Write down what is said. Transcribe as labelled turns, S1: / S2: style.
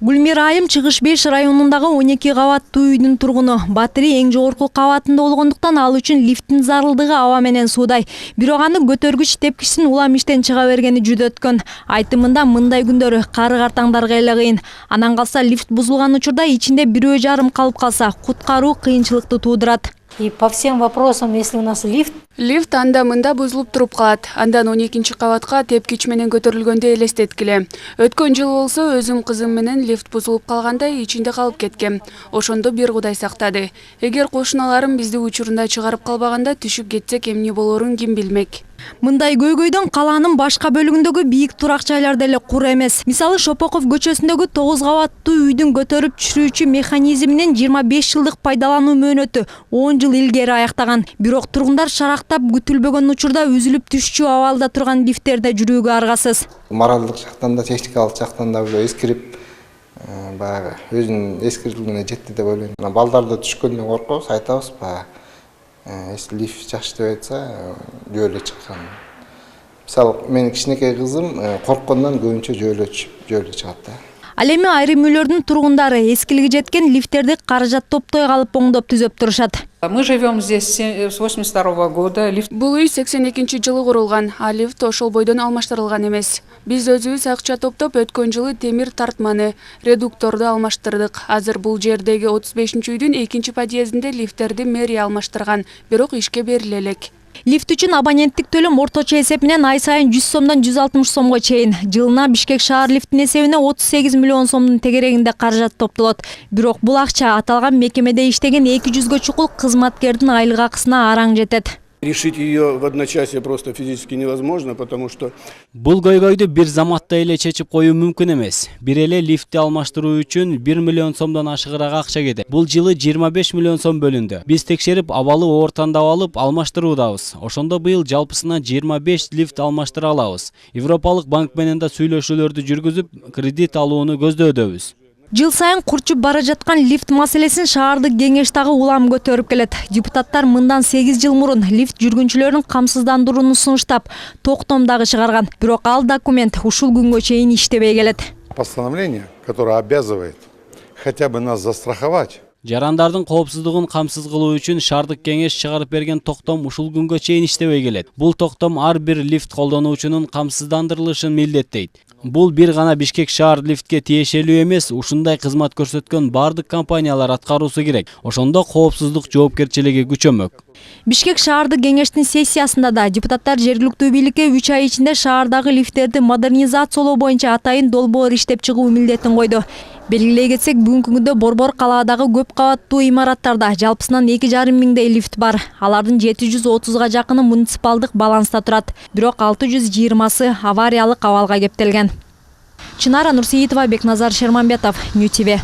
S1: Гүлмира Айым Чыгыш 5 районундагы 12 кабаттуу үйдүн тургуну. Батыри эң жогорку кабатында болгондуктан ал үчүн лифттин зарылдыгы аба менен суудай. Бирок аны көтөргүч тепкичтин улам иштен чыга бергени жүдө өткөн. Айтымында мындай күндөрү кары картаңдарга эле кыйын. Анан калса лифт бузулган учурда ичинде бирөө жарым калып калса, куткаруу кыйынчылыкты туудурат.
S2: И по всем вопросам, если у нас
S3: Лифт анда-мында бузулуп туруп калат. Андан 12 кабатка тепкич менен көтөрүлгөндө элестеткиле. Өткөн жыл болсо өзүм кызым менен лифт бузулуп калганда ичинде калып кеткем. Ошондо бир Кудай сактады. Эгер кошуналарым бизди учурунда чыгарып калбаганда түшүп кетсек эмне болорун ким билмек.
S1: Мындай көйгөйдөн калаанын башка бөлүгүндөгү бийик турак жайлар деле кур эмес. Мисалы Шопоков көчөсүндөгү 9 кабаттуу үйдүн көтөрүп түшүрүүчү механизминин 25 жылдык пайдалануу мөөнөтү 10 жыл илгери аяктаган. Бирок тургундар шарактап күтүлбөгөн учурда үзүлүп түшчү абалда турган лифттерде жүрүүгө аргасыз.
S4: Моралдык жактан да, техникалык жактан да уже эскирип, баягы өзүнүн эскирилгенине жетти деп ойлойм. Балдарды түшкөндөн коркобуз, айтабыз баягы. Если лифт жакшы деп айтса, жөө эле чыккан. Мисалы, менин кичинекей кызым корккондон көбүнчө жөө эле чыгат да.
S1: Ал эми айрым үйлөрдүн тургундары эскилиги жеткен лифттерди каражат топтой калып оңдоп түзөп турушат.
S5: Мы живем здесь с 82 года.
S3: Бул үй 82-жылы курулган, а лифт ошол бойдон алмаштырылган эмес. Биз өзүбүз акча топтоп өткөн жылы темир тартманы, редукторду алмаштырдык. Азыр бул жердеги 35-үйдүн 2-чи подъездинде лифттерди мэрия алмаштырган, бирок ишке бериле элек.
S1: Лифт үчүн абоненттик төлөм орточо эсеп менен ай сайын 100 сомдон 160 сомго чейин. Жылына Бишкек шаар лифтин эсебине 38 миллион сомдун тегерегинде каражат топтолот. Бирок бул акча аталган мекемеде иштеген 200гө чукул кызматкердин айлык акысына араң жетет.
S6: Решить ее в одночасье просто физически невозможно, потому что
S7: бул көйгөйдү бир заматта эле чечип коюу мүмкүн эмес. Бир эле лифтти алмаштыруу үчүн 1 миллион сомдон ашыгыраак акча кетет. Бул жылы 25 миллион сом бөлүндү. Биз текшерип, абалы ортандап алып алмаштыруудабыз. Ошондо быйыл жалпысына 25 лифт алмаштыра алабыз. Европалык банк менен да сүйлөшүүлөрдү жүргүзүп, кредит алууну көздөдөбүз.
S1: Жыл сайын курчуп бара жаткан лифт маселесин шаардык кеңеш дагы улам көтөрүп келет. Депутаттар мындан 8 жыл мурун лифт жүргүнчүлөрүн камсыздандырууну сунуштап, токтом дагы чыгарган. Бирок ал документ ушул күнгө чейин иштебей келет.
S8: Постановление, которое обязывает хотя бы нас застраховать.
S7: Жарандардын коопсуздугун камсыз кылуу үчүн шаардык кеңеш чыгарып берген токтом ушул күнгө чейин иштебей келет. Бул токтом ар бир лифт колдонуучунун камсыздандырылышын милдеттейт. Бул бир гана Бишкек шаар лифтке тиешелүү эмес, ушундай кызмат көрсөткөн бардык компаниялар аткаруусу керек. Ошондо коопсуздук жоопкерчилиги күчөмөк.
S1: Бишкек шаардык кеңештин сессиясында да депутаттар жергиликтүү бийликке 3 ай ичинде шаардагы лифттерди модернизациялоо боюнча атайын долбоор иштеп чыгуу милдетин койду. Белгилей кетсек, бүгүнкү күндө Борбор калаадагы көп кабаттуу имараттарда жалпысынан 2,5 миңдей лифт бар. Алардын 730га жакыны муниципалдык баланста турат. Бирок 620сы авариялык абалга кептелген. Чынара Нурсейитова, Бекназар Шерманбетов, Нью ТВ.